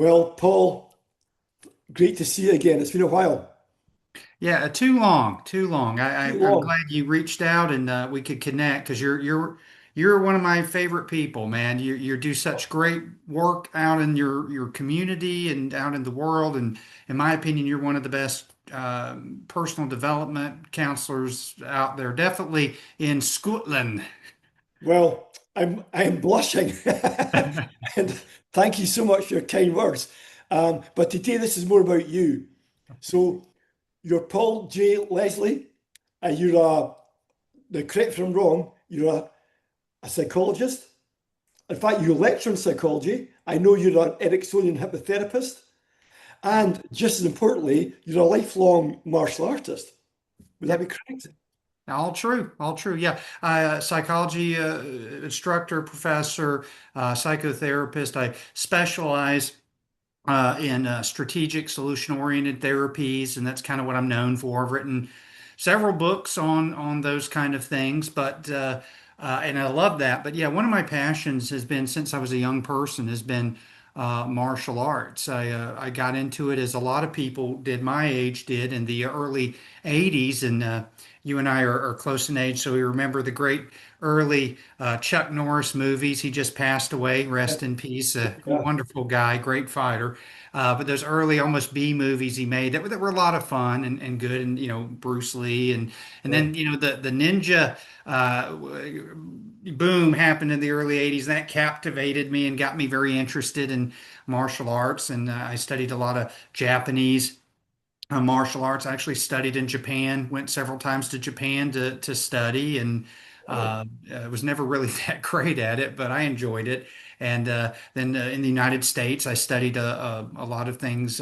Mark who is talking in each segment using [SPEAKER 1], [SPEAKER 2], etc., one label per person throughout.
[SPEAKER 1] Well, Paul, great to see you again. It's been a while.
[SPEAKER 2] Yeah, too long, too long.
[SPEAKER 1] Too
[SPEAKER 2] I'm
[SPEAKER 1] long.
[SPEAKER 2] glad you reached out and we could connect because you're one of my favorite people, man. You do such great work out in your community and out in the world, and in my opinion, you're one of the best personal development counselors out there. Definitely in Scotland.
[SPEAKER 1] Well, I'm blushing. And thank you so much for your kind words. But today this is more about you. So you're Paul J. Leslie, and now correct if I'm wrong, you're a psychologist. In fact, you lecture in psychology. I know you're an Ericksonian hypnotherapist. And just as importantly, you're a lifelong martial artist. Would that be
[SPEAKER 2] Yep.
[SPEAKER 1] correct?
[SPEAKER 2] All true, all true. Yeah, psychology instructor, professor, psychotherapist. I specialize in strategic solution-oriented therapies, and that's kind of what I'm known for. I've written several books on those kind of things, but and I love that. But yeah, one of my passions has been since I was a young person has been martial arts. I got into it as a lot of people did my age did in the early '80s, and you and I are close in age, so we remember the great early Chuck Norris movies. He just passed away.
[SPEAKER 1] Yeah.
[SPEAKER 2] Rest in peace. A
[SPEAKER 1] Yeah.
[SPEAKER 2] wonderful guy, great fighter. But those early, almost B movies he made that were a lot of fun and good, and Bruce Lee, and
[SPEAKER 1] Yeah.
[SPEAKER 2] then the ninja boom happened in the early '80s. That captivated me and got me very interested in martial arts, and I studied a lot of Japanese martial arts. I actually studied in Japan, went several times to Japan to study, and
[SPEAKER 1] Wow.
[SPEAKER 2] was never really that great at it, but I enjoyed it. And then in the United States, I studied a lot of things.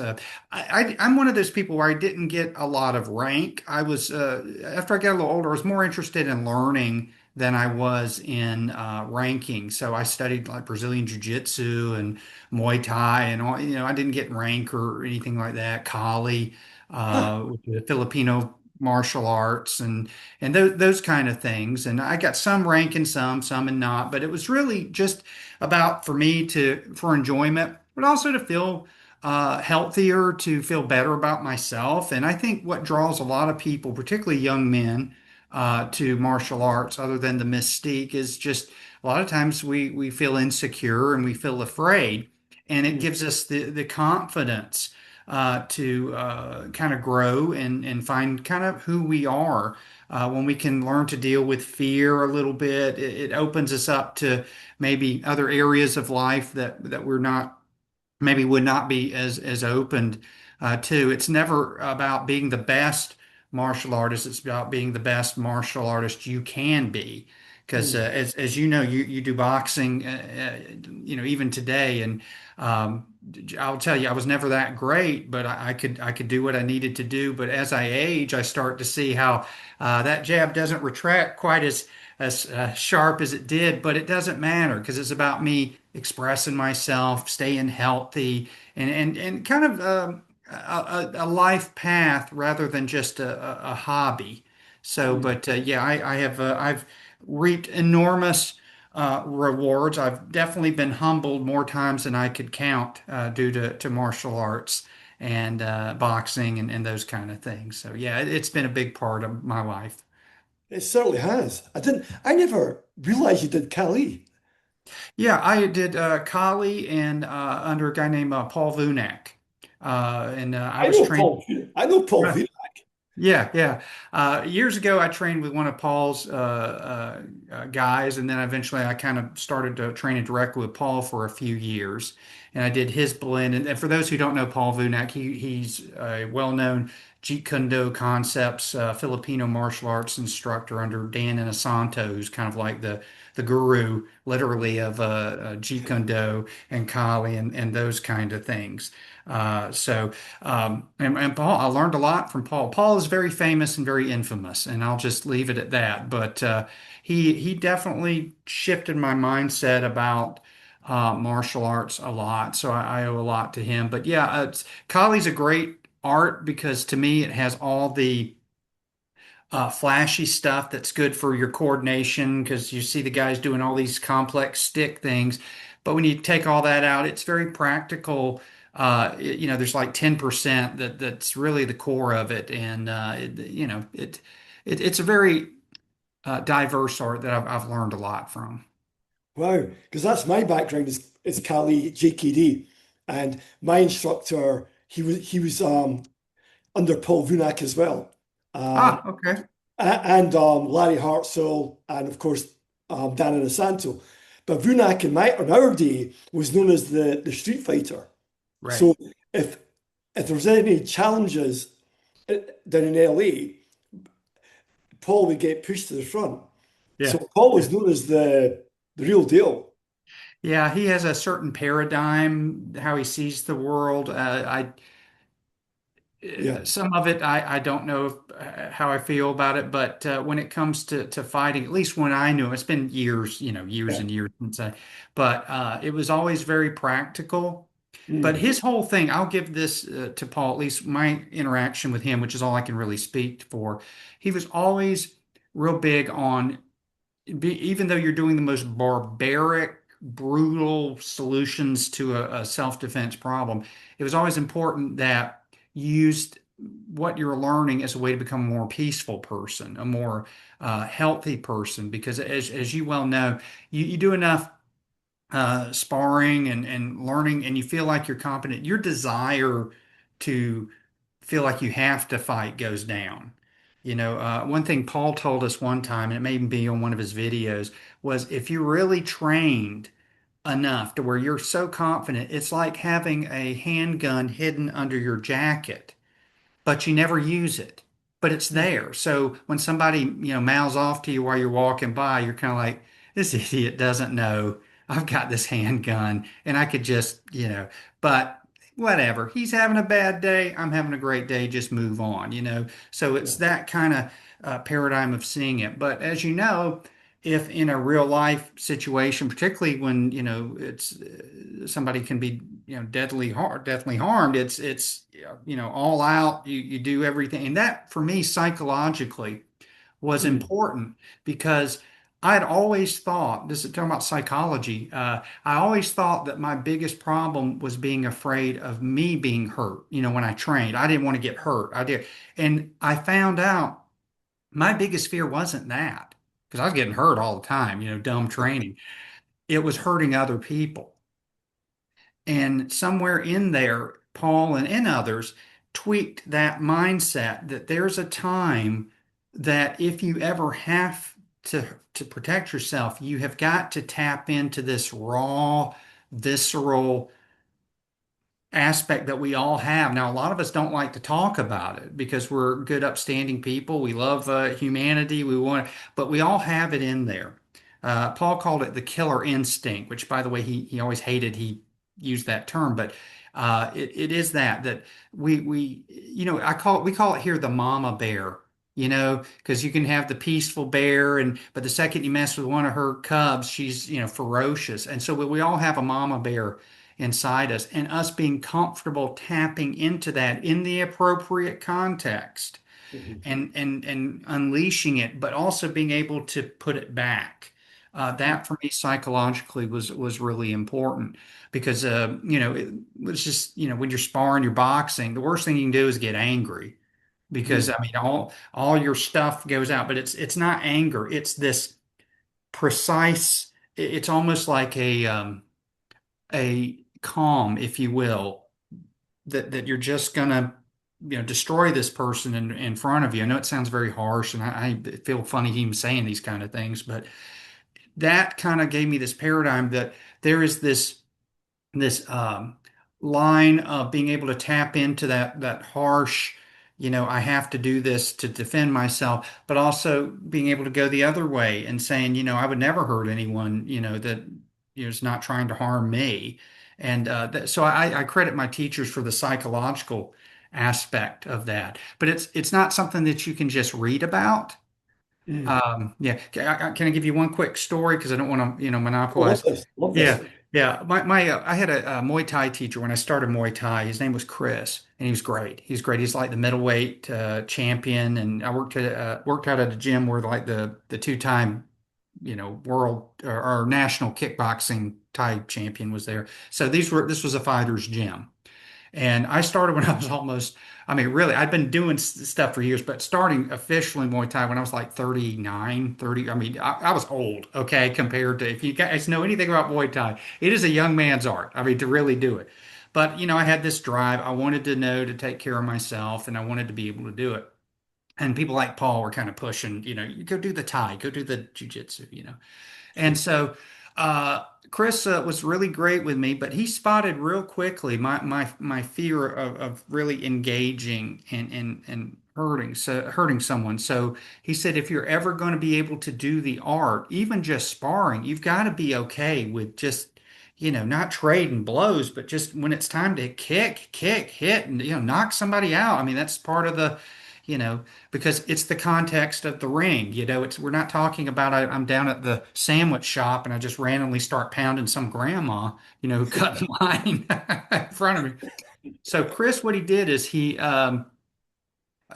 [SPEAKER 2] I'm one of those people where I didn't get a lot of rank. I was after I got a little older, I was more interested in learning than I was in ranking. So I studied like Brazilian Jiu-Jitsu and Muay Thai and all. I didn't get rank or anything like that. Kali
[SPEAKER 1] Huh.
[SPEAKER 2] with the Filipino martial arts and those kind of things. And I got some rank in some and not, but it was really just about for me to for enjoyment, but also to feel healthier, to feel better about myself. And I think what draws a lot of people, particularly young men, to martial arts, other than the mystique, is just a lot of times we feel insecure and we feel afraid, and it
[SPEAKER 1] Mm.
[SPEAKER 2] gives us the confidence to kind of grow and find kind of who we are. When we can learn to deal with fear a little bit, it opens us up to maybe other areas of life that we're not maybe would not be as opened to. It's never about being the best martial artist. It's about being the best martial artist you can be. Because
[SPEAKER 1] Mm.
[SPEAKER 2] as you know, you do boxing, even today, and um, I'll tell you, I was never that great, but I could do what I needed to do. But as I age, I start to see how that jab doesn't retract quite as sharp as it did, but it doesn't matter because it's about me expressing myself, staying healthy, and kind of a life path rather than just a hobby. So,
[SPEAKER 1] Mm.
[SPEAKER 2] but yeah, I've reaped enormous rewards. I've definitely been humbled more times than I could count due to martial arts and boxing and those kind of things. So yeah, it's been a big part of my life.
[SPEAKER 1] It certainly has. I never realized you did Kali.
[SPEAKER 2] Yeah, I did Kali and under a guy named Paul Vunak. And I
[SPEAKER 1] I
[SPEAKER 2] was
[SPEAKER 1] know
[SPEAKER 2] trained.
[SPEAKER 1] Paul. I know Paul Vita.
[SPEAKER 2] Yeah, yeah. Years ago, I trained with one of Paul's guys, and then eventually I kind of started training directly with Paul for a few years. And I did his blend. And for those who don't know Paul Vunak, he's a well-known Jeet Kune Do concepts Filipino martial arts instructor under Dan Inosanto, who's kind of like the guru, literally, of Jeet Kune Do and Kali and those kind of things. And Paul, I learned a lot from Paul. Paul is very famous and very infamous, and I'll just leave it at that. But he definitely shifted my mindset about martial arts a lot. So I owe a lot to him. But yeah, Kali's a great art because to me it has all the flashy stuff that's good for your coordination because you see the guys doing all these complex stick things. But when you take all that out, it's very practical there's like 10% that's really the core of it, and it's a very diverse art that I've learned a lot from.
[SPEAKER 1] Wow, because that's my background is Cali JKD, and my instructor he was under Paul Vunak as well,
[SPEAKER 2] Ah, okay.
[SPEAKER 1] and Larry Hartzell, and of course Dan Inosanto. But Vunak in our day was known as the Street Fighter.
[SPEAKER 2] Right.
[SPEAKER 1] So if if there was any challenges down in LA, Paul would get pushed to the front. So
[SPEAKER 2] Yeah.
[SPEAKER 1] Paul
[SPEAKER 2] Yeah.
[SPEAKER 1] was known as the real deal.
[SPEAKER 2] Yeah, he has a certain paradigm, how he sees the world.
[SPEAKER 1] Yeah,
[SPEAKER 2] Some of it, I don't know how I feel about it, but when it comes to fighting, at least when I knew him, it's been years, years
[SPEAKER 1] yeah.
[SPEAKER 2] and years since but it was always very practical. But
[SPEAKER 1] Mm,
[SPEAKER 2] his whole thing, I'll give this to Paul, at least my interaction with him, which is all I can really speak for. He was always real big on even though you're doing the most barbaric, brutal solutions to a self-defense problem, it was always important that you used what you're learning as a way to become a more peaceful person, a more healthy person. Because as you well know, you do enough sparring and learning, and you feel like you're competent, your desire to feel like you have to fight goes down. One thing Paul told us one time, and it may even be on one of his videos, was if you're really trained enough to where you're so confident, it's like having a handgun hidden under your jacket but you never use it. But it's
[SPEAKER 1] mm,
[SPEAKER 2] there. So when somebody, mouths off to you while you're walking by, you're kind of like, this idiot doesn't know I've got this handgun and I could just, but whatever. He's having a bad day. I'm having a great day. Just move on. So it's
[SPEAKER 1] yeah.
[SPEAKER 2] that kind of paradigm of seeing it. But as you know, if in a real life situation, particularly when, it's somebody can be, deathly harmed, it's all out. You do everything, and that for me psychologically was
[SPEAKER 1] Mm,
[SPEAKER 2] important because I'd always thought, this is talking about psychology, I always thought that my biggest problem was being afraid of me being hurt. When I trained, I didn't want to get hurt. I did. And I found out my biggest fear wasn't that because I was getting hurt all the time, dumb training. It was hurting other people. And somewhere in there, Paul and others tweaked that mindset that there's a time that if you ever have to protect yourself, you have got to tap into this raw, visceral aspect that we all have. Now, a lot of us don't like to talk about it because we're good, upstanding people. We love humanity. But we all have it in there. Paul called it the killer instinct, which, by the way, he always hated he used that term, but it is that we we call it here the mama bear. Because you can have the peaceful bear, but the second you mess with one of her cubs, she's ferocious, and so we all have a mama bear inside us, and us being comfortable tapping into that in the appropriate context
[SPEAKER 1] mhm,
[SPEAKER 2] and unleashing it, but also being able to put it back.
[SPEAKER 1] mm,
[SPEAKER 2] That for me psychologically was really important because it was just when you're sparring, you're boxing, the worst thing you can do is get angry because
[SPEAKER 1] mm,
[SPEAKER 2] I mean all your stuff goes out, but it's not anger, it's this precise. It's almost like a calm, if you will, that you're just gonna destroy this person in front of you. I know it sounds very harsh, and I feel funny even saying these kind of things, but that kind of gave me this paradigm that there is this line of being able to tap into that harsh, I have to do this to defend myself, but also being able to go the other way and saying, I would never hurt anyone, that is not trying to harm me. And so I credit my teachers for the psychological aspect of that. But it's not something that you can just read about.
[SPEAKER 1] mm.
[SPEAKER 2] Yeah. Can I give you one quick story? Because I don't want to,
[SPEAKER 1] I love
[SPEAKER 2] monopolize.
[SPEAKER 1] this. Love
[SPEAKER 2] Yeah.
[SPEAKER 1] this.
[SPEAKER 2] Yeah. I had a Muay Thai teacher when I started Muay Thai. His name was Chris, and he was great. He's great. He's like the middleweight champion. And I worked out at a gym where like the two-time, world or national kickboxing Thai champion was there. So this was a fighter's gym. And I started when I was almost, I mean, really, I'd been doing stuff for years, but starting officially Muay Thai when I was like 39, 30. I mean, I was old, okay, compared to if you guys know anything about Muay Thai, it is a young man's art. I mean, to really do it. But, I had this drive. I wanted to know to take care of myself and I wanted to be able to do it. And people like Paul were kind of pushing, you go do the Thai, go do the jujitsu. And
[SPEAKER 1] Sure.
[SPEAKER 2] so Chris was really great with me, but he spotted real quickly my fear of really engaging and hurting someone. So he said, if you're ever going to be able to do the art, even just sparring, you've got to be okay with just not trading blows, but just when it's time to kick, hit, and knock somebody out. I mean, that's part of the you know, because it's the context of the ring. We're not talking about I'm down at the sandwich shop and I just randomly start pounding some grandma, who cut in line in front of me. So Chris, what he did is he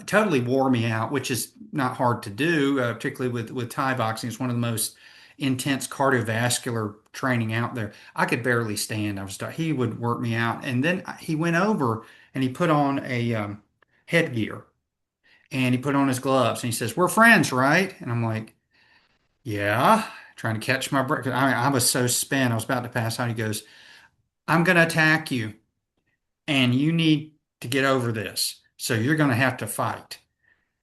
[SPEAKER 2] totally wore me out, which is not hard to do, particularly with Thai boxing. It's one of the most intense cardiovascular training out there. I could barely stand. He would work me out, and then he went over and he put on a headgear and he put on his gloves and he says, "We're friends, right?" And I'm like, "Yeah," trying to catch my breath. I was so spent. I was about to pass out. He goes, "I'm going to attack you and you need to get over this. So you're going to have to fight."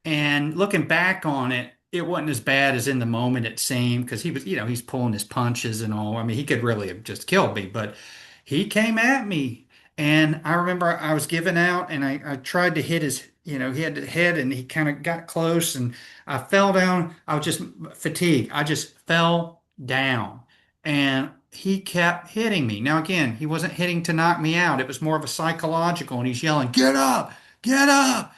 [SPEAKER 2] And looking back on it, it wasn't as bad as in the moment it seemed because he was, he's pulling his punches and all. I mean, he could really have just killed me, but he came at me. And I remember I was giving out and I tried to hit his, he had the head and he kind of got close and I fell down. I was just fatigued. I just fell down and he kept hitting me. Now, again, he wasn't hitting to knock me out. It was more of a psychological and he's yelling, "Get up, get up."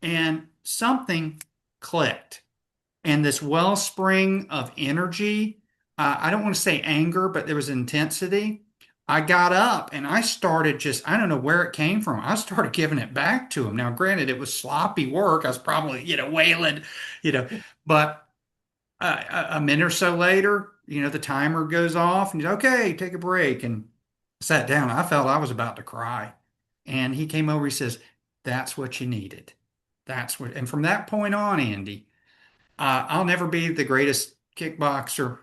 [SPEAKER 2] And something clicked. And this wellspring of energy, I don't want to say anger, but there was intensity. I got up and I started I don't know where it came from. I started giving it back to him. Now, granted, it was sloppy work. I was probably, wailing, you know, but a minute or so later, the timer goes off and he's okay, take a break. And sat down. I felt I was about to cry. And he came over, he says, "That's what you needed." And from that point on, Andy, I'll never be the greatest kickboxer,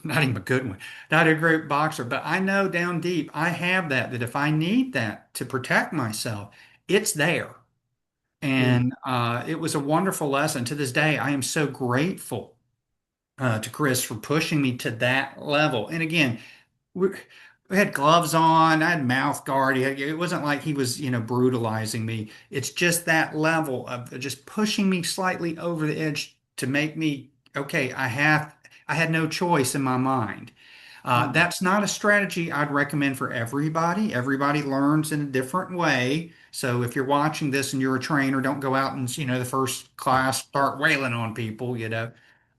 [SPEAKER 2] not even a good one, not a great boxer, but I know down deep I have that if I need that to protect myself, it's there.
[SPEAKER 1] Mm.
[SPEAKER 2] And it was a wonderful lesson. To this day, I am so grateful to Chris for pushing me to that level. And again, we, we had gloves on. I had mouth guard. It wasn't like he was, brutalizing me. It's just that level of just pushing me slightly over the edge to make me, okay, I had no choice in my mind.
[SPEAKER 1] Mm.
[SPEAKER 2] That's not a strategy I'd recommend for everybody. Everybody learns in a different way. So if you're watching this and you're a trainer, don't go out and, the first class start wailing on people.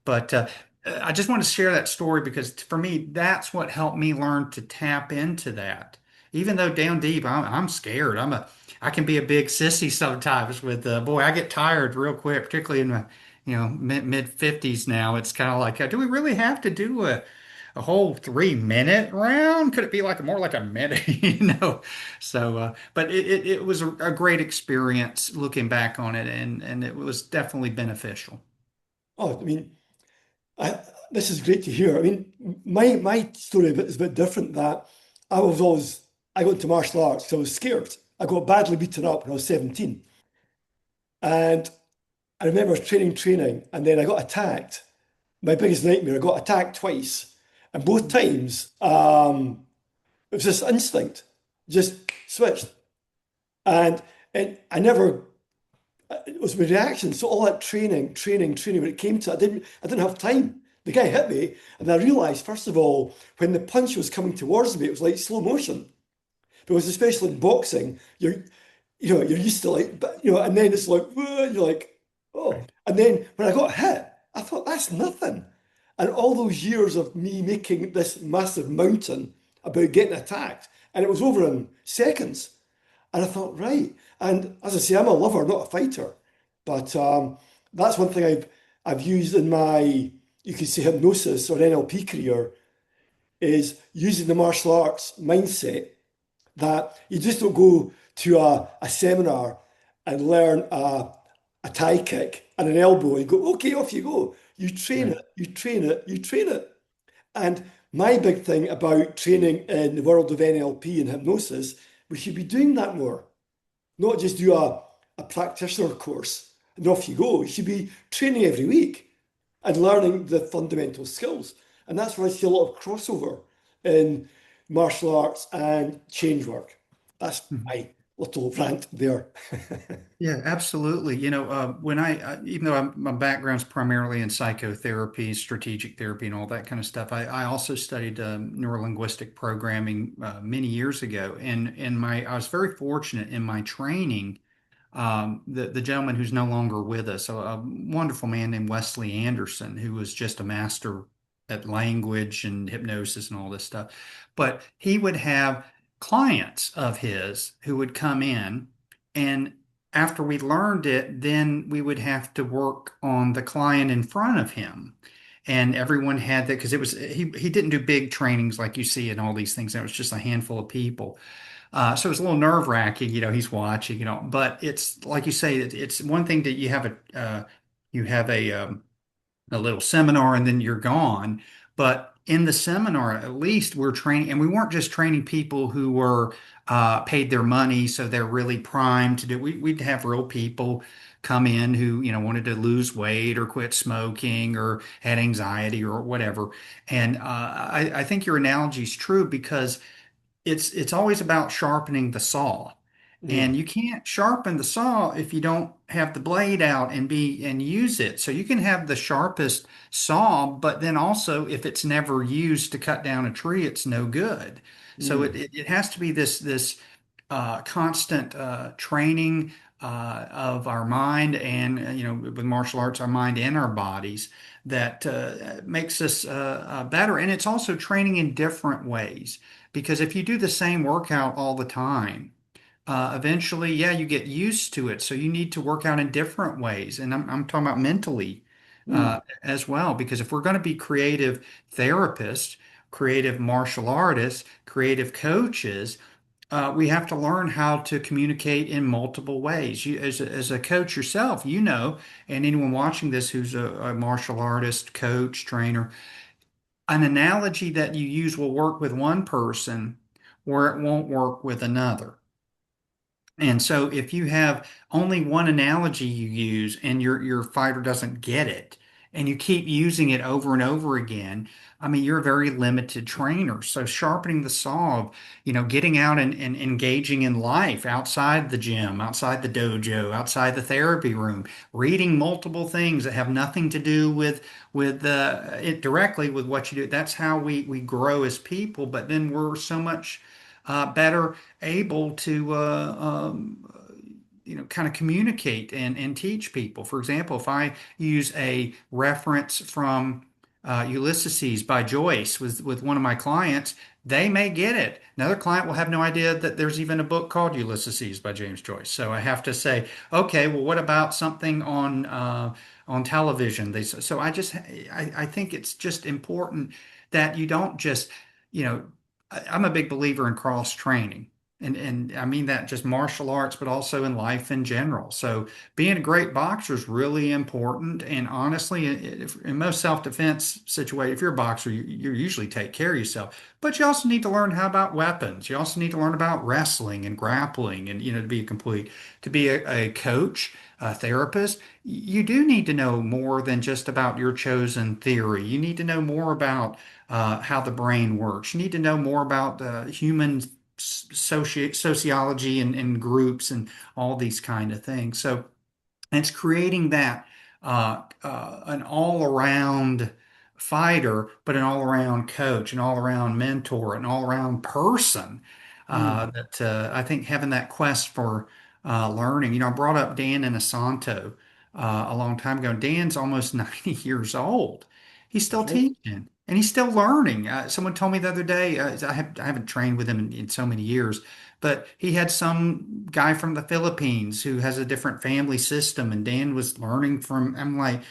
[SPEAKER 2] But I just want to share that story because for me, that's what helped me learn to tap into that. Even though down deep, I'm scared. I can be a big sissy sometimes with, boy, I get tired real quick, particularly in my, mid 50s now. It's kind of like, do we really have to do a whole 3 minute round? Could it be like more like a minute, So, but it was a great experience looking back on it and it was definitely beneficial.
[SPEAKER 1] Oh, I mean, I, this is great to hear. I mean, my story is a bit different. That I got into martial arts because I was scared. I got badly beaten up when I was 17, and I remember training, and then I got attacked. My biggest nightmare. I got attacked twice, and both times it was this instinct, just switched, and I never. It was my reaction. So all that training. When it came to, I didn't have time. The guy hit me, and I realised first of all when the punch was coming towards me, it was like slow motion. Because especially in boxing, you're used to like, and then it's like, "Whoa," you're like, oh.
[SPEAKER 2] Right.
[SPEAKER 1] And then when I got hit, I thought that's nothing. And all those years of me making this massive mountain about getting attacked, and it was over in seconds. And I thought, right. And as I say, I'm a lover, not a fighter. But that's one thing I've used in my, you could say, hypnosis or NLP career is using the martial arts mindset that you just don't go to a seminar and learn a Thai kick and an elbow and go, okay, off you go. You train
[SPEAKER 2] Right.
[SPEAKER 1] it, you train it, you train it. And my big thing about training in the world of NLP and hypnosis, we should be doing that more, not just do a practitioner course and off you go. You should be training every week and learning the fundamental skills. And that's where I see a lot of crossover in martial arts and change work. That's
[SPEAKER 2] Mhm.
[SPEAKER 1] my little rant there.
[SPEAKER 2] Yeah, absolutely. When even though my background's primarily in psychotherapy, strategic therapy, and all that kind of stuff, I also studied neurolinguistic programming many years ago. And I was very fortunate in my training. The gentleman who's no longer with us, a wonderful man named Wesley Anderson, who was just a master at language and hypnosis and all this stuff. But he would have clients of his who would come in, and after we learned it, then we would have to work on the client in front of him. And everyone had that because he didn't do big trainings like you see in all these things. It was just a handful of people. So it's a little nerve-wracking, he's watching, but it's like you say, it's one thing that you have a little seminar and then you're gone. But in the seminar, at least we're training, and we weren't just training people who were paid their money, so they're really primed to do. We'd have real people come in who, wanted to lose weight or quit smoking or had anxiety or whatever. And I think your analogy is true because it's always about sharpening the saw.
[SPEAKER 1] Mm,
[SPEAKER 2] And you can't sharpen the saw if you don't have the blade out and use it. So you can have the sharpest saw, but then also if it's never used to cut down a tree, it's no good. So
[SPEAKER 1] mm,
[SPEAKER 2] it has to be this constant training of our mind and with martial arts, our mind and our bodies that makes us better. And it's also training in different ways. Because if you do the same workout all the time, eventually, yeah, you get used to it. So you need to work out in different ways. And I'm talking about mentally
[SPEAKER 1] mm,
[SPEAKER 2] as well. Because if we're going to be creative therapists, creative martial artists, creative coaches, we have to learn how to communicate in multiple ways. As a coach yourself, and anyone watching this who's a martial artist, coach, trainer, an analogy that you use will work with one person where it won't work with another. And so if you have only one analogy you use and your fighter doesn't get it and you keep using it over and over again, I mean, you're a very limited trainer. So sharpening the saw of, getting out and engaging in life outside the gym, outside the dojo, outside the therapy room, reading multiple things that have nothing to do with it directly with what you do. That's how we grow as people. But then we're so much better able to kind of communicate and teach people. For example, if I use a reference from Ulysses by Joyce with one of my clients, they may get it. Another client will have no idea that there's even a book called Ulysses by James Joyce. So I have to say, okay, well, what about something on television? So I think it's just important that you don't just, you know, I'm a big believer in cross training. And I mean that just martial arts, but also in life in general. So being a great boxer is really important. And honestly, in most self-defense situations, if you're a boxer, you usually take care of yourself. But you also need to learn how about weapons. You also need to learn about wrestling and grappling, and to be a coach, a therapist. You do need to know more than just about your chosen theory. You need to know more about how the brain works. You need to know more about human sociology and groups and all these kind of things. So it's creating that an all-around fighter, but an all-around coach, an all-around mentor, an all-around person.
[SPEAKER 1] mm.
[SPEAKER 2] That I think having that quest for learning. I brought up Dan Inosanto a long time ago. Dan's almost 90 years old. He's still
[SPEAKER 1] Right.
[SPEAKER 2] teaching and he's still learning. Someone told me the other day, I haven't trained with him in so many years, but he had some guy from the Philippines who has a different family system, and Dan was learning from. I'm like,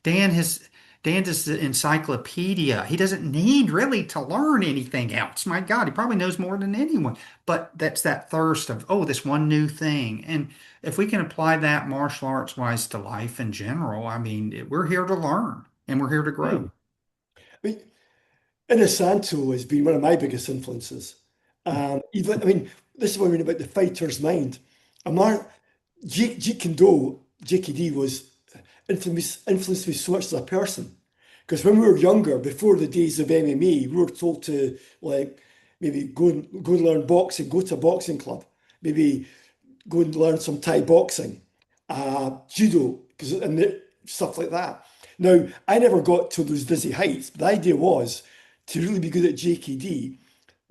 [SPEAKER 2] Dan has Dan's the encyclopedia. He doesn't need really to learn anything else. My God, he probably knows more than anyone. But that's that thirst of, oh, this one new thing. And if we can apply that martial arts wise to life in general, I mean, we're here to learn and we're here to grow.
[SPEAKER 1] Mm. I mean, Inosanto has been one of my biggest influences. Even, I mean, this is what I mean about the fighter's mind. Amar, Jeet Kune Do, JKD was influenced me so much as a person. Because when we were younger, before the days of MMA, we were told to like maybe go and learn boxing, go to a boxing club, maybe go and learn some Thai boxing, judo, because and stuff like that. Now, I never got to those dizzy heights, but the idea was to really be good at JKD.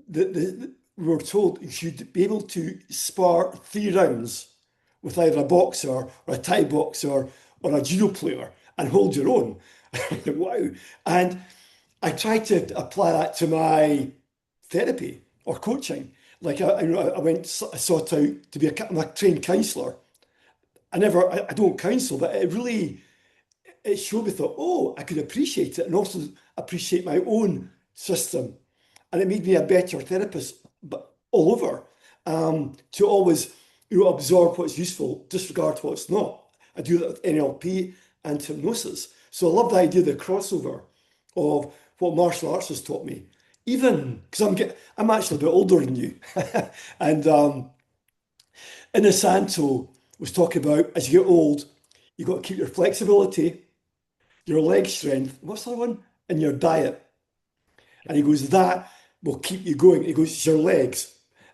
[SPEAKER 1] We were told you should be able to spar 3 rounds with either a boxer or a Thai boxer or a judo player and hold your own. Wow. And I tried to apply that to my therapy or coaching. Like I went, I sought out to be I'm a trained counsellor. I don't counsel, but it showed me, thought, oh, I could appreciate it and also appreciate my own system. And it made me a better therapist, but all over, to always, absorb what's useful, disregard what's not. I do that with NLP and hypnosis. So I love the idea of the crossover of what martial arts has taught me. Even because I'm actually a bit older than you, and Inosanto was talking about as you get old, you've got to keep your flexibility, your leg strength. What's the other one? And your diet. And he goes, that will keep you going. He goes, it's your legs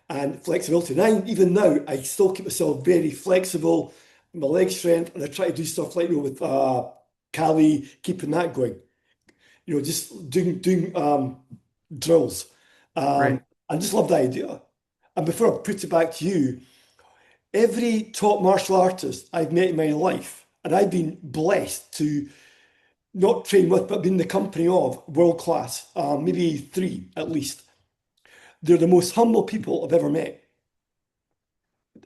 [SPEAKER 1] and flexibility. And even now, I still keep myself very flexible, my leg strength, and I try to do stuff like with Cali, keeping that going. Just doing drills.
[SPEAKER 2] Great.
[SPEAKER 1] I just love the idea. And before I put it back to you, every top martial artist I've met in my life, and I've been blessed to not train with, but be in the company of world class, maybe three at least. They're the most humble people I've ever met.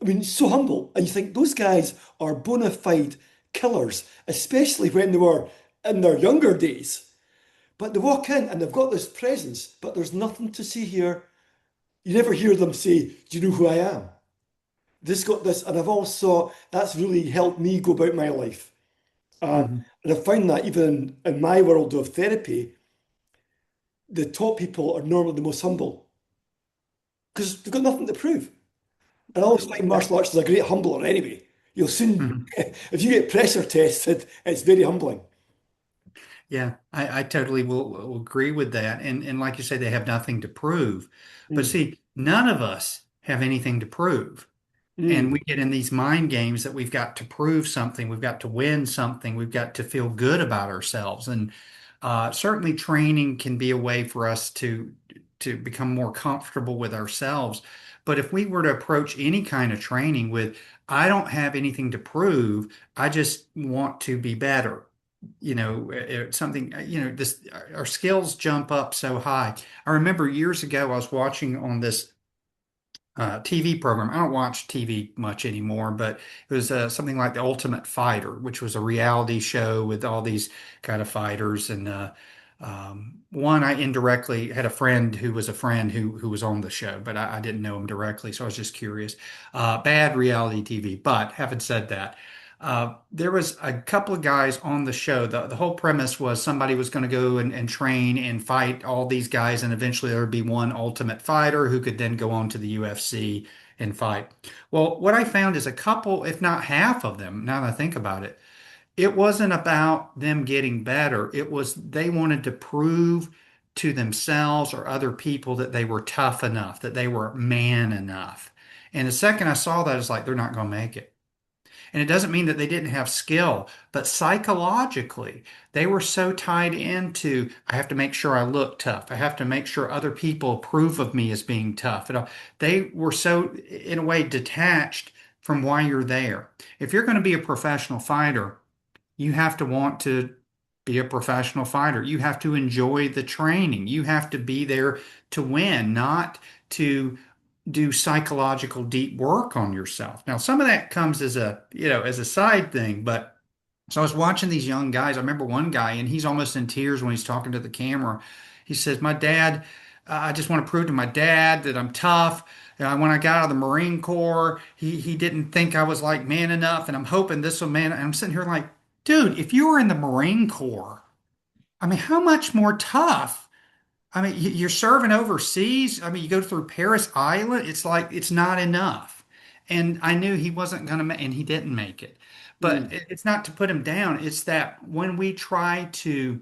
[SPEAKER 1] I mean, so humble. And you think those guys are bona fide killers, especially when they were in their younger days. But they walk in and they've got this presence, but there's nothing to see here. You never hear them say, do you know who I am? This got this, and I've also, that's really helped me go about my life.
[SPEAKER 2] Mhm.
[SPEAKER 1] And I found that even in my world of therapy, the top people are normally the most humble because they've got nothing to prove. And I always find martial arts is a great humbler anyway. You'll soon,
[SPEAKER 2] Mhm.
[SPEAKER 1] if you get pressure tested, it's very humbling.
[SPEAKER 2] Yeah, I totally will agree with that. And like you say, they have nothing to prove. But
[SPEAKER 1] Mm,
[SPEAKER 2] see, none of us have anything to prove. And
[SPEAKER 1] mm,
[SPEAKER 2] we get in these mind games that we've got to prove something, we've got to win something, we've got to feel good about ourselves. And certainly training can be a way for us to become more comfortable with ourselves. But if we were to approach any kind of training with, I don't have anything to prove, I just want to be better. Something, this our skills jump up so high. I remember years ago I was watching on this TV program. I don't watch TV much anymore, but it was something like The Ultimate Fighter, which was a reality show with all these kind of fighters. And one, I indirectly had a friend who was a friend who was on the show, but I didn't know him directly, so I was just curious. Bad reality TV. But having said that, there was a couple of guys on the show. The whole premise was somebody was going to go and train and fight all these guys, and eventually there would be one ultimate fighter who could then go on to the UFC and fight. Well, what I found is a couple, if not half of them, now that I think about it, it wasn't about them getting better. It was they wanted to prove to themselves or other people that they were tough enough, that they were man enough. And the second I saw that, it's like they're not going to make it. And it doesn't mean that they didn't have skill, but psychologically, they were so tied into, I have to make sure I look tough. I have to make sure other people approve of me as being tough. They were so, in a way, detached from why you're there. If you're going to be a professional fighter, you have to want to be a professional fighter. You have to enjoy the training. You have to be there to win, not to do psychological deep work on yourself. Now, some of that comes as a side thing, but So I was watching these young guys. I remember one guy, and he's almost in tears when he's talking to the camera. He says, "My dad, I just want to prove to my dad that I'm tough. When I got out of the Marine Corps, he didn't think I was like man enough, and I'm hoping this will man." And I'm sitting here like, dude, if you were in the Marine Corps, I mean, how much more tough? I mean, you're serving overseas. I mean, you go through Paris Island. It's like it's not enough. And I knew he wasn't going to make, and he didn't make it. But
[SPEAKER 1] Mm,
[SPEAKER 2] it's not to put him down. It's that when we try to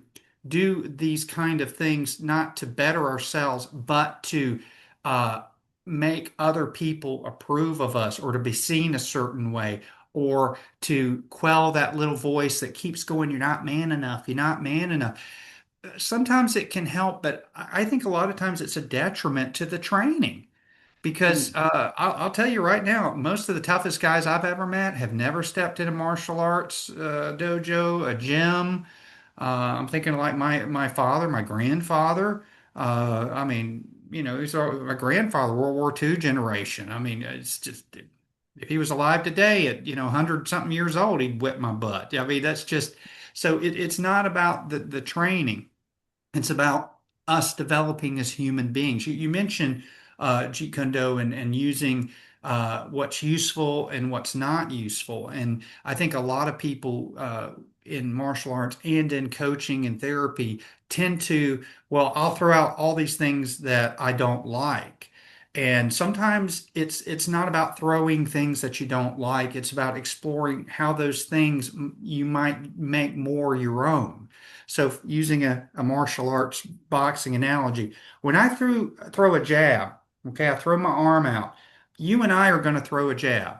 [SPEAKER 2] do these kind of things, not to better ourselves, but to uh, make other people approve of us or to be seen a certain way, or to quell that little voice that keeps going, "You're not man enough. You're not man enough." Sometimes it can help, but I think a lot of times it's a detriment to the training because
[SPEAKER 1] mm.
[SPEAKER 2] I'll tell you right now, most of the toughest guys I've ever met have never stepped in a martial arts dojo, a gym. I'm thinking like my father, my grandfather. I mean, he's my grandfather, World War II generation. I mean, it's just if he was alive today at 100 something years old, he'd whip my butt. I mean, that's just so it's not about the training. It's about us developing as human beings. You mentioned Jeet Kune Do and using what's useful and what's not useful. And I think a lot of people in martial arts and in coaching and therapy tend to, well, I'll throw out all these things that I don't like. And sometimes it's not about throwing things that you don't like. It's about exploring how those things you might make more your own. So using a martial arts boxing analogy, when I throw a jab, okay, I throw my arm out. You and I are going to throw a jab,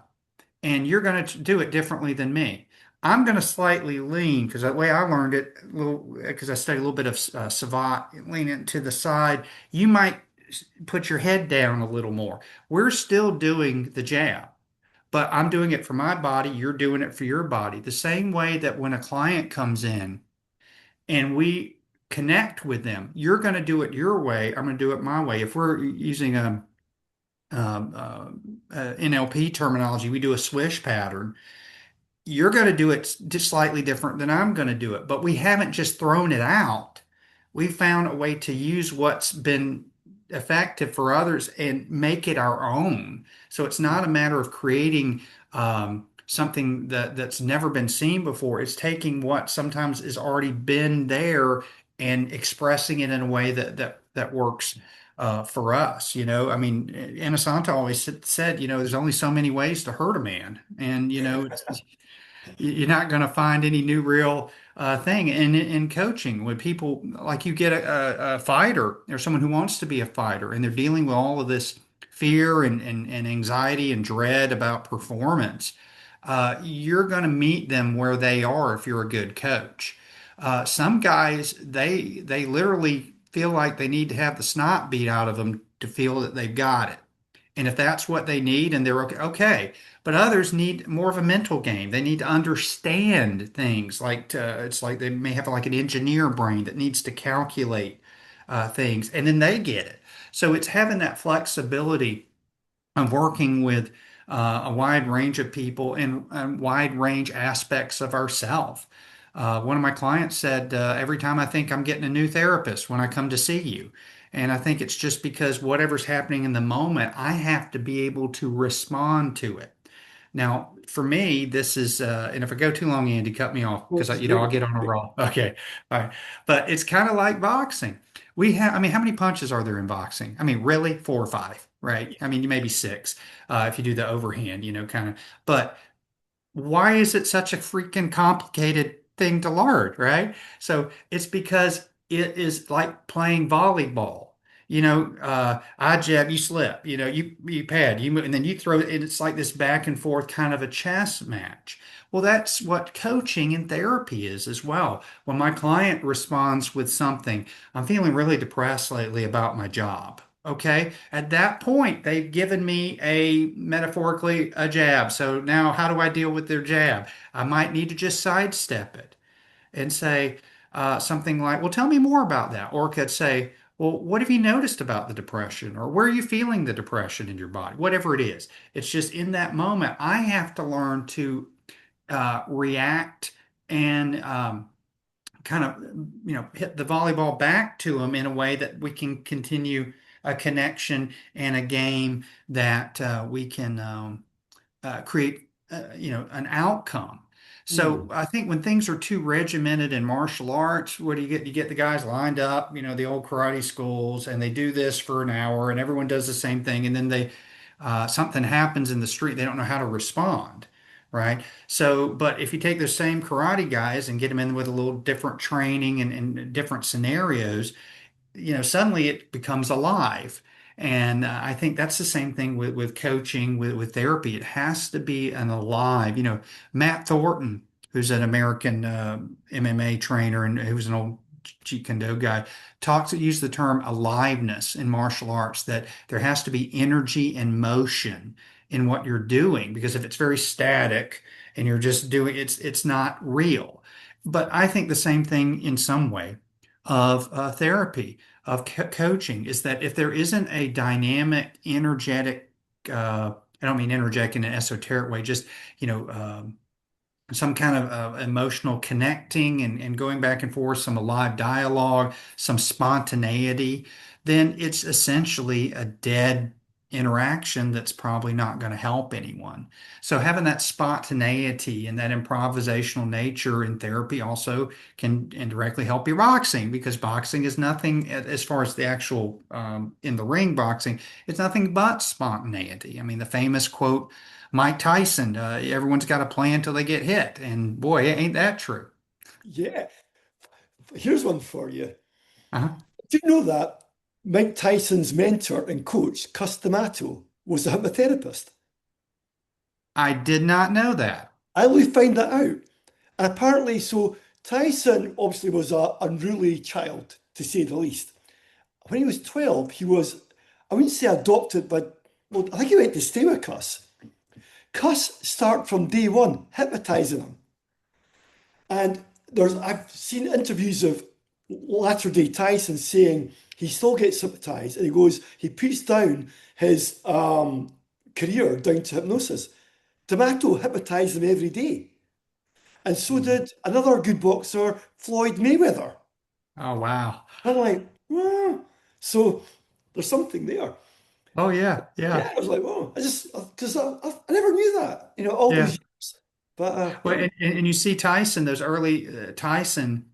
[SPEAKER 2] and you're going to do it differently than me. I'm going to slightly lean because the way I learned it, a little because I studied a little bit of Savate, lean it to the side. You might put your head down a little more. We're still doing the jab, but I'm doing it for my body. You're doing it for your body. The same way that when a client comes in and we connect with them. You're going to do it your way. I'm going to do it my way. If we're using um, NLP terminology, we do a swish pattern. You're going to do it just slightly different than I'm going to do it, but we haven't just thrown it out. We found a way to use what's been effective for others and make it our own. So it's not a matter of creating something that's never been seen before. It's taking what sometimes has already been there and expressing it in a way that works for us. I mean, Anasanta always said, there's only so many ways to hurt a man, and you're not going to find any new real thing in coaching when people like you get a fighter or someone who wants to be a fighter and they're dealing with all of this fear and anxiety and dread about performance. You're going to meet them where they are if you're a good coach. Some guys they literally feel like they need to have the snot beat out of them to feel that they've got it. And if that's what they need and they're okay, okay. But others need more of a mental game. They need to understand things like it's like they may have like an engineer brain that needs to calculate things, and then they get it. So it's having that flexibility of working with a wide range of people and wide range aspects of ourself. One of my clients said, every time I think I'm getting a new therapist when I come to see you. And I think it's just because whatever's happening in the moment, I have to be able to respond to it. Now, for me, this is, and if I go too long, Andy, cut me off
[SPEAKER 1] Well,
[SPEAKER 2] because
[SPEAKER 1] this is
[SPEAKER 2] I'll
[SPEAKER 1] great.
[SPEAKER 2] get on a roll. Okay. All right. But it's kind of like boxing. I mean, how many punches are there in boxing? I mean, really? Four or five, right? I mean, maybe six, if you do the overhand, kind of. But why is it such a freaking complicated thing to learn, right? So it's because it is like playing volleyball. I jab, you slip, you pad, you move, and then you throw it, and it's like this back and forth kind of a chess match. Well, that's what coaching and therapy is as well. When my client responds with something, I'm feeling really depressed lately about my job. Okay. At that point, they've given me metaphorically a jab. So now how do I deal with their jab? I might need to just sidestep it and say something like, well, tell me more about that. Or could say, well, what have you noticed about the depression? Or where are you feeling the depression in your body? Whatever it is. It's just in that moment, I have to learn to react and kind of hit the volleyball back to them in a way that we can continue a connection and a game that we can create an outcome. So
[SPEAKER 1] Mm.
[SPEAKER 2] I think when things are too regimented in martial arts, what do you get? You get the guys lined up, the old karate schools, and they do this for an hour, and everyone does the same thing, and then they something happens in the street, they don't know how to respond, right? So, but if you take those same karate guys and get them in with a little different training and different scenarios, suddenly it becomes alive. And I think that's the same thing with coaching, with therapy. It has to be an alive. Matt Thornton, who's an American MMA trainer and who's an old Jeet Kune Do guy, used the term aliveness in martial arts, that there has to be energy and motion in what you're doing, because if it's very static and you're just doing it's not real. But I think the same thing in some way of therapy, of coaching, is that if there isn't a dynamic, energetic, I don't mean energetic in an esoteric way, just, you know, um, some kind of emotional connecting and going back and forth, some alive dialogue, some spontaneity, then it's essentially a dead interaction that's probably not going to help anyone. So having that spontaneity and that improvisational nature in therapy also can indirectly help your boxing, because boxing is nothing as far as the actual in the ring boxing, it's nothing but spontaneity. I mean, the famous quote, Mike Tyson, everyone's got a plan till they get hit. And boy, ain't that true?
[SPEAKER 1] Yeah. Here's one for you.
[SPEAKER 2] Uh-huh.
[SPEAKER 1] Do you know that Mike Tyson's mentor and coach, Cus D'Amato, was a hypnotherapist?
[SPEAKER 2] I did not know that.
[SPEAKER 1] I only found that out. And apparently, so Tyson obviously was a unruly child, to say the least. When he was 12, he was, I wouldn't say adopted, but well, I think he went to stay with Cus. Cus start from day one hypnotizing him. And I've seen interviews of latter day Tyson saying he still gets hypnotized, and he puts down his career down to hypnosis. D'Amato hypnotized him every day. And so
[SPEAKER 2] Mhm.
[SPEAKER 1] did another good boxer, Floyd Mayweather.
[SPEAKER 2] Oh, wow.
[SPEAKER 1] I'm like, "Ah." So there's something there.
[SPEAKER 2] Oh, yeah.
[SPEAKER 1] Yeah,
[SPEAKER 2] Yeah.
[SPEAKER 1] I was like, oh, because I never knew that, all those
[SPEAKER 2] Yeah.
[SPEAKER 1] years. But
[SPEAKER 2] Well,
[SPEAKER 1] yeah,
[SPEAKER 2] and you see Tyson, those early Tyson,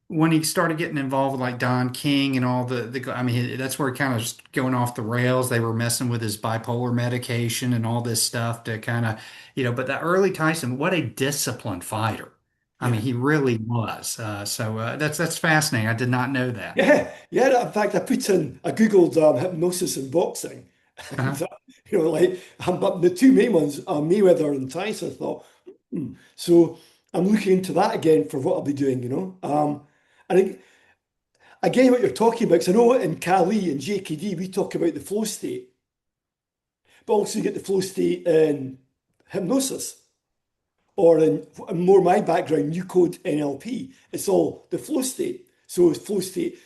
[SPEAKER 2] when he started getting involved with like Don King and all I mean, that's where he kind of was going off the rails. They were messing with his bipolar medication and all this stuff to kind of, but that early Tyson, what a disciplined fighter. I mean,
[SPEAKER 1] yeah,
[SPEAKER 2] he really was. That's fascinating. I did not know that.
[SPEAKER 1] yeah. In fact, I googled hypnosis and boxing, and
[SPEAKER 2] Uh-huh.
[SPEAKER 1] but the two main ones are Mayweather and Tyson. I thought, so I'm looking into that again for what I'll be doing. And again, what you're talking about, because I know in Cali and JKD we talk about the flow state, but also you get the flow state in hypnosis. Or in more my background, new code NLP, it's all the flow state. So flow state,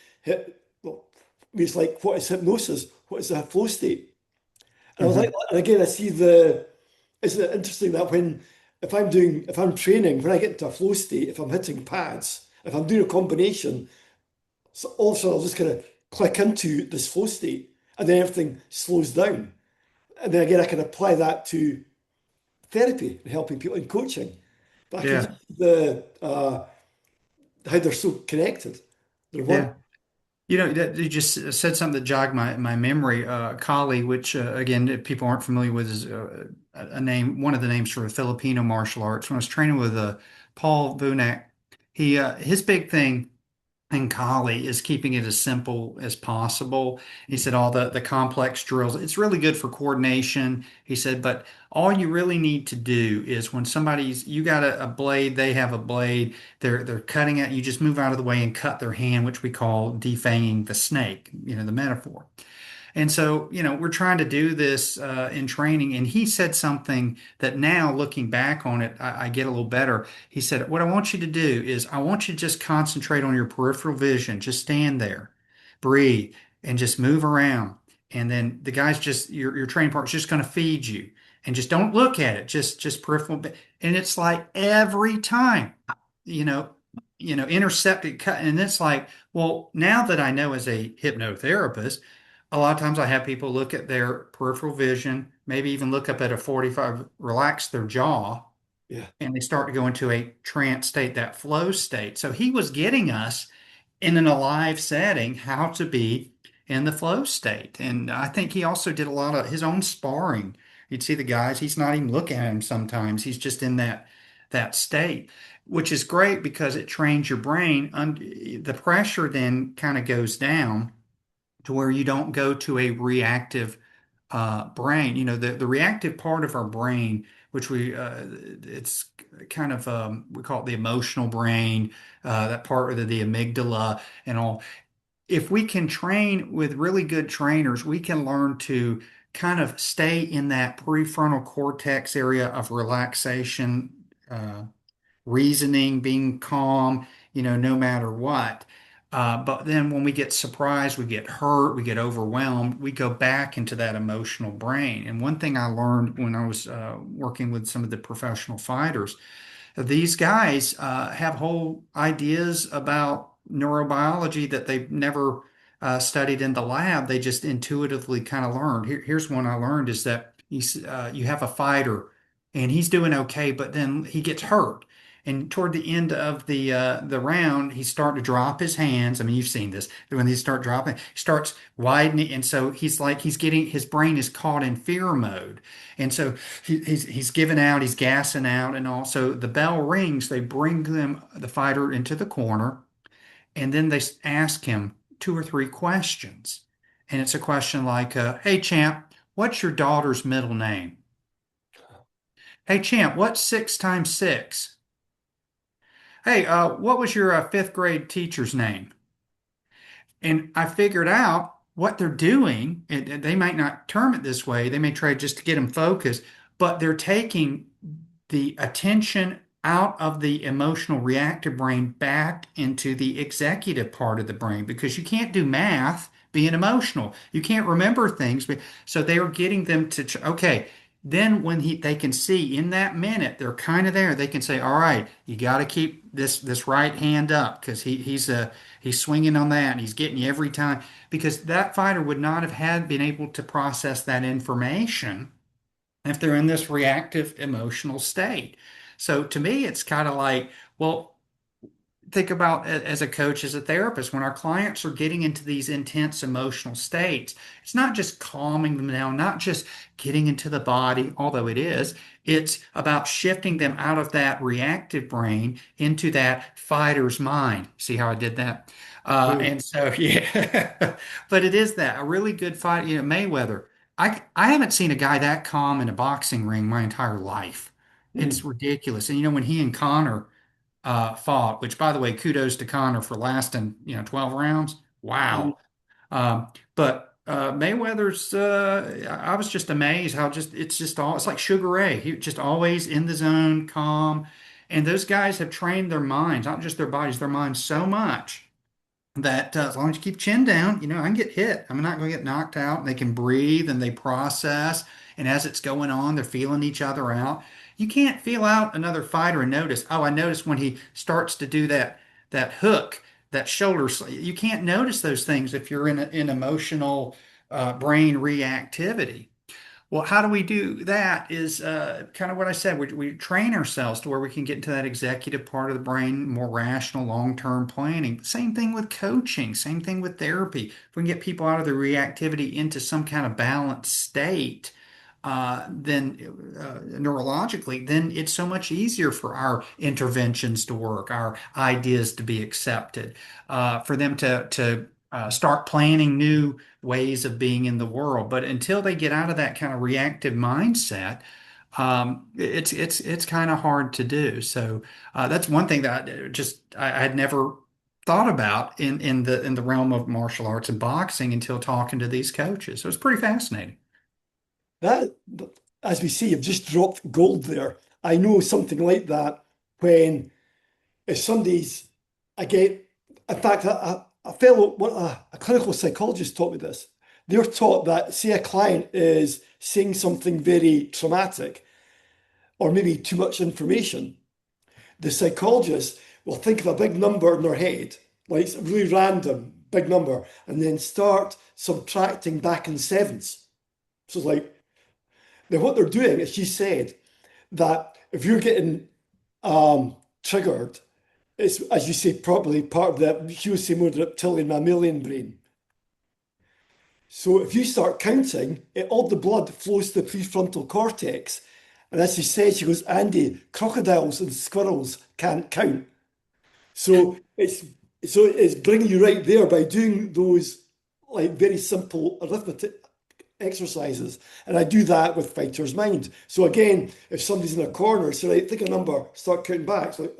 [SPEAKER 1] well, it's like, what is hypnosis? What is a flow state? And I was like,
[SPEAKER 2] Hmm.
[SPEAKER 1] and again, isn't it interesting that if I'm training, when I get into a flow state, if I'm hitting pads, if I'm doing a combination, so all of a sudden I'll just kind of click into this flow state and then everything slows down. And then again, I can apply that to therapy and helping people in coaching. But I can
[SPEAKER 2] Yeah.
[SPEAKER 1] see how they're so connected. They're one.
[SPEAKER 2] Yeah. You just said something that jogged my memory. Kali, which again, if people aren't familiar with, is a name, one of the names for Filipino martial arts. When I was training with Paul Vunak, his big thing in Kali is keeping it as simple as possible. He said all the complex drills, it's really good for coordination. He said, but all you really need to do is when you got a blade, they have a blade, they're cutting it, you just move out of the way and cut their hand, which we call defanging the snake, the metaphor. And so, we're trying to do this in training. And he said something that now, looking back on it, I get a little better. He said, what I want you to do is I want you to just concentrate on your peripheral vision. Just stand there, breathe, and just move around. And then the guy's your training partner's just going to feed you. And just don't look at it, just peripheral. And it's like every time. you know, intercepted cut. And it's like, well, now that I know as a hypnotherapist, a lot of times I have people look at their peripheral vision, maybe even look up at a 45, relax their jaw,
[SPEAKER 1] Yeah.
[SPEAKER 2] and they start to go into a trance state, that flow state. So he was getting us in an alive setting how to be in the flow state. And I think he also did a lot of his own sparring. You'd see the guys, he's not even looking at him sometimes. He's just in that state, which is great because it trains your brain. The pressure then kind of goes down to where you don't go to a reactive brain. The reactive part of our brain, which it's kind of we call it the emotional brain, that part of the amygdala and all. If we can train with really good trainers, we can learn to kind of stay in that prefrontal cortex area of relaxation, reasoning, being calm, no matter what. But then when we get surprised, we get hurt, we get overwhelmed, we go back into that emotional brain. And one thing I learned when I was working with some of the professional fighters, these guys have whole ideas about neurobiology that they've never studied in the lab. They just intuitively kind of learned. Here's one I learned is that you have a fighter and he's doing okay, but then he gets hurt. And toward the end of the round, he's starting to drop his hands. I mean, you've seen this. When they start dropping, he starts widening, and so he's getting his brain is caught in fear mode, and so he's giving out, he's gassing out, and also the bell rings. They bring the fighter into the corner, and then they ask him two or three questions, and it's a question like, "Hey, champ, what's your daughter's middle name? Hey, champ, what's 6 times 6? Hey, what was your fifth grade teacher's name?" And I figured out what they're doing. And they might not term it this way. They may try just to get them focused, but they're taking the attention out of the emotional reactive brain back into the executive part of the brain because you can't do math being emotional. You can't remember things. So they are getting them to, okay, then when they can see in that minute, they're kind of there. They can say, all right, you got to keep this right hand up because he's swinging on that and he's getting you every time because that fighter would not have been able to process that information if they're in this reactive emotional state. So to me, it's kind of like, well, think about as a coach, as a therapist, when our clients are getting into these intense emotional states, it's not just calming them down, not just getting into the body, although it is, it's about shifting them out of that reactive brain into that fighter's mind. See how I did that?
[SPEAKER 1] Brilliant.
[SPEAKER 2] And so, yeah, but it is that a really good fight, Mayweather. I haven't seen a guy that calm in a boxing ring my entire life. It's
[SPEAKER 1] Mm.
[SPEAKER 2] ridiculous. And when he and Connor fought, which by the way, kudos to Connor for lasting, 12 rounds.
[SPEAKER 1] Mm.
[SPEAKER 2] Wow. But Mayweather's, I was just amazed how it's like Sugar Ray. He just always in the zone, calm. And those guys have trained their minds, not just their bodies, their minds so much that as long as you keep chin down, I can get hit. I'm not going to get knocked out. They can breathe and they process. And as it's going on, they're feeling each other out. You can't feel out another fighter and notice, oh, I noticed when he starts to do that hook, that shoulder. You can't notice those things if you're in emotional brain reactivity. Well, how do we do that is kind of what I said. We train ourselves to where we can get into that executive part of the brain, more rational, long-term planning. Same thing with coaching, same thing with therapy. If we can get people out of the reactivity into some kind of balanced state, then neurologically, then it's so much easier for our interventions to work, our ideas to be accepted, for them to start planning new ways of being in the world. But until they get out of that kind of reactive mindset, it's kind of hard to do. So that's one thing that I had never thought about in the realm of martial arts and boxing until talking to these coaches. So it's pretty fascinating.
[SPEAKER 1] That, as we see, you've just dropped gold there. I know something like that when if somebody's, I get, in fact, a fellow, a clinical psychologist taught me this. They're taught that, say, a client is saying something very traumatic or maybe too much information, the psychologist will think of a big number in their head, like a really random big number, and then start subtracting back in sevens. So it's like, now what they're doing is she said that if you're getting triggered, it's, as you say, probably part of the, she was saying more the reptilian mammalian brain. So if you start counting, all the blood flows to the prefrontal cortex. And as she said, she goes, Andy, crocodiles and squirrels can't count. So it's bringing you right there by doing those like very simple arithmetic exercises. And I do that with fighter's mind. So again, if somebody's in a corner, so right, think a number, start counting back. So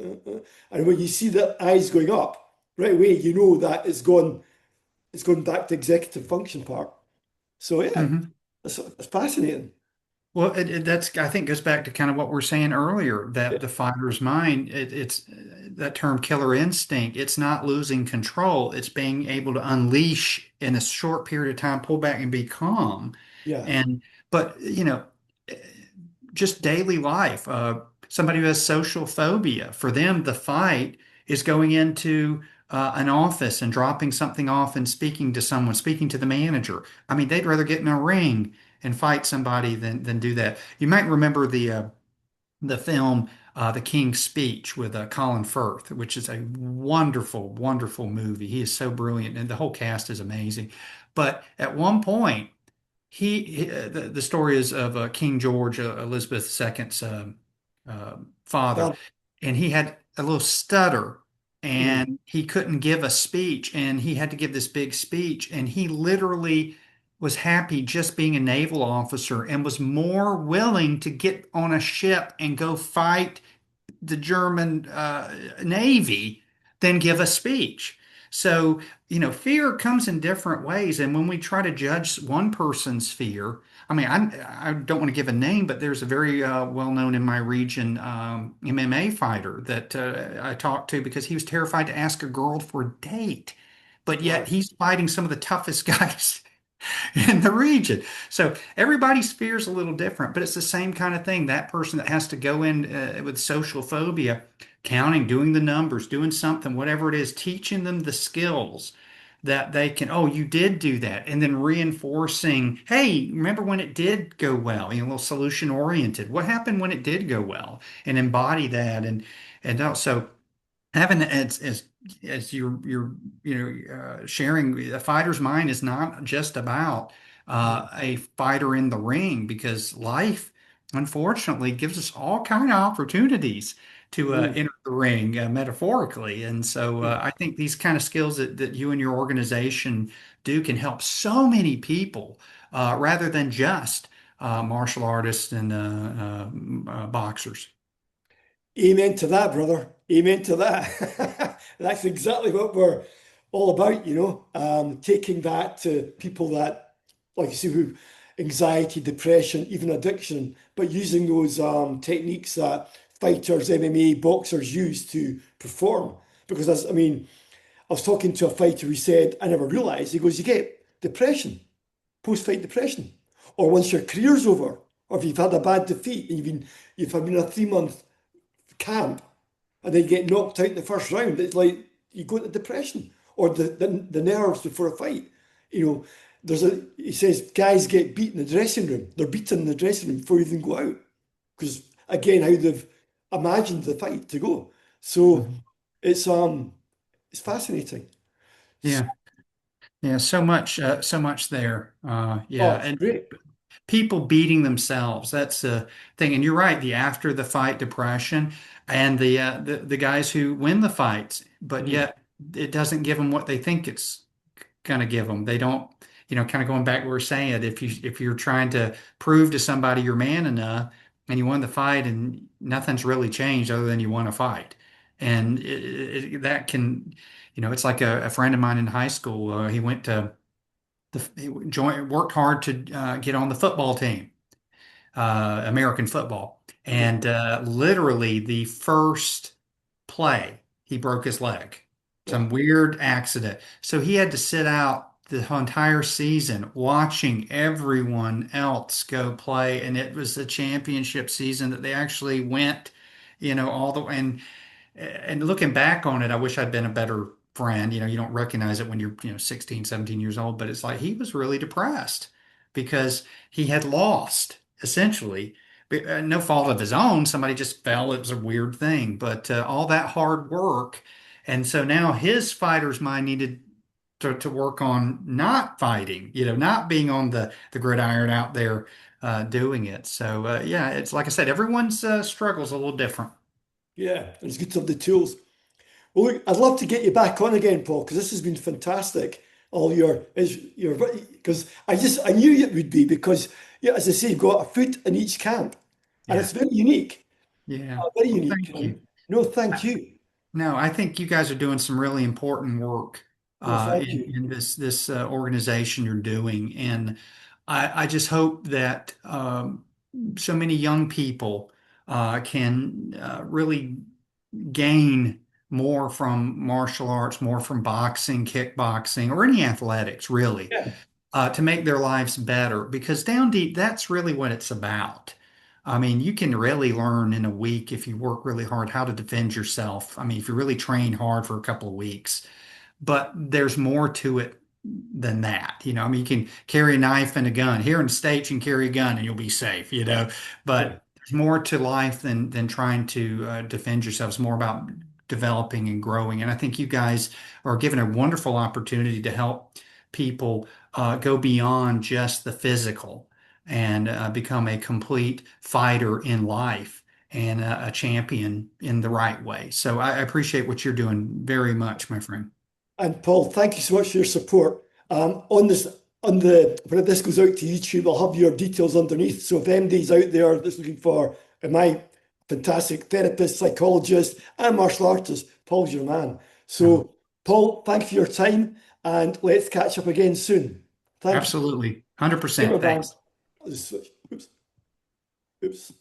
[SPEAKER 1] and when you see the eyes going up, right away, you know that it's going back to executive function part. So yeah,
[SPEAKER 2] Mhm.
[SPEAKER 1] it's fascinating.
[SPEAKER 2] Well, that's I think goes back to kind of what we're saying earlier that the fighter's mind, it's that term killer instinct. It's not losing control. It's being able to unleash in a short period of time, pull back and be calm.
[SPEAKER 1] Yeah,
[SPEAKER 2] And but just daily life. Somebody who has social phobia, for them, the fight is going into an office and dropping something off and speaking to someone, speaking to the manager. I mean, they'd rather get in a ring and fight somebody than do that. You might remember the film The King's Speech with Colin Firth, which is a wonderful, wonderful movie. He is so brilliant, and the whole cast is amazing. But at one point, the story is of King George, Elizabeth II's father,
[SPEAKER 1] that,
[SPEAKER 2] and he had a little stutter,
[SPEAKER 1] mm,
[SPEAKER 2] and he couldn't give a speech, and he had to give this big speech, and he literally was happy just being a naval officer and was more willing to get on a ship and go fight the German Navy than give a speech. So, fear comes in different ways. And when we try to judge one person's fear, I mean, I don't want to give a name, but there's a very well known in my region MMA fighter that I talked to because he was terrified to ask a girl for a date. But yet
[SPEAKER 1] wow.
[SPEAKER 2] he's fighting some of the toughest guys in the region. So everybody's fear is a little different, but it's the same kind of thing. That person that has to go in with social phobia, counting, doing the numbers, doing something, whatever it is, teaching them the skills that they can, oh, you did do that. And then reinforcing, hey, remember when it did go well? A little solution oriented. What happened when it did go well? And embody that. And also, having as you're sharing, a fighter's mind is not just about
[SPEAKER 1] Mm,
[SPEAKER 2] a fighter in the ring because life unfortunately gives us all kind of opportunities to
[SPEAKER 1] mm,
[SPEAKER 2] enter the ring metaphorically, and so
[SPEAKER 1] mm.
[SPEAKER 2] I think these kind of skills that you and your organization do can help so many people rather than just martial artists and boxers.
[SPEAKER 1] Amen to that, brother. Amen to that. That's exactly what we're all about, taking that to people that, like you say, who anxiety, depression, even addiction, but using those techniques that fighters, MMA, boxers use to perform. Because I mean, I was talking to a fighter who said, I never realized, he goes, you get depression, post-fight depression. Or once your career's over, or if you've had a bad defeat and you've been in a 3 month camp and then you get knocked out in the first round, it's like you go into depression or the nerves before a fight. You know, he says guys get beat in the dressing room. They're beaten in the dressing room before you even go out. Because again, how they've imagined the fight to go. So
[SPEAKER 2] Mhm.
[SPEAKER 1] it's fascinating. So,
[SPEAKER 2] Yeah. Yeah, so much there. Yeah,
[SPEAKER 1] oh,
[SPEAKER 2] and
[SPEAKER 1] great.
[SPEAKER 2] people beating themselves. That's the thing. And you're right, the after the fight depression and the guys who win the fights, but
[SPEAKER 1] Mm,
[SPEAKER 2] yet it doesn't give them what they think it's gonna give them. They don't, kind of going back to what we're saying, if you're trying to prove to somebody you're man enough and you won the fight and nothing's really changed other than you won a fight. And that can, it's like a friend of mine in high school. He went to he worked hard to get on the football team, American football.
[SPEAKER 1] yeah,
[SPEAKER 2] And literally the first play, he broke his leg, some
[SPEAKER 1] wow.
[SPEAKER 2] weird accident. So he had to sit out the entire season watching everyone else go play. And it was the championship season that they actually went, all the way. and looking back on it, I wish I'd been a better friend. You don't recognize it when you're, 16, 17 years old, but it's like he was really depressed because he had lost essentially. No fault of his own. Somebody just fell. It was a weird thing, but all that hard work. And so now his fighter's mind needed to work on not fighting, not being on the gridiron out there doing it. So yeah, it's like I said, everyone's struggles a little different.
[SPEAKER 1] Yeah, and it's good to have the tools. Well, look, I'd love to get you back on again, Paul, because this has been fantastic. All your because I knew it would be because yeah, as I say, you've got a foot in each camp, and
[SPEAKER 2] Yeah.
[SPEAKER 1] it's very unique,
[SPEAKER 2] Yeah.
[SPEAKER 1] very
[SPEAKER 2] Well,
[SPEAKER 1] unique.
[SPEAKER 2] thank you.
[SPEAKER 1] And no, thank you.
[SPEAKER 2] No, I think you guys are doing some really important work
[SPEAKER 1] No, thank
[SPEAKER 2] in
[SPEAKER 1] you.
[SPEAKER 2] this organization you're doing, and I just hope that so many young people can really gain more from martial arts, more from boxing, kickboxing, or any athletics, really,
[SPEAKER 1] Yeah,
[SPEAKER 2] to make their lives better. Because down deep, that's really what it's about. I mean, you can really learn in a week if you work really hard how to defend yourself. I mean, if you really train hard for a couple of weeks, but there's more to it than that. I mean, you can carry a knife and a gun. Here in the States, you can carry a gun and you'll be safe.
[SPEAKER 1] yeah.
[SPEAKER 2] But there's more to life than trying to defend yourself. It's more about developing and growing. And I think you guys are given a wonderful opportunity to help people go beyond just the physical and become a complete fighter in life and a champion in the right way. So I appreciate what you're doing very much, my friend.
[SPEAKER 1] And Paul, thank you so much for your support. On this, on the when this goes out to YouTube, I'll have your details underneath. So if anybody's out there that's looking for my fantastic therapist, psychologist, and martial artist, Paul's your man.
[SPEAKER 2] Um,
[SPEAKER 1] So, Paul, thank you for your time, and let's catch up again soon. Thank you.
[SPEAKER 2] Absolutely.
[SPEAKER 1] Give me
[SPEAKER 2] 100%.
[SPEAKER 1] a band.
[SPEAKER 2] Thanks.
[SPEAKER 1] I'll just switch. Oops. Oops.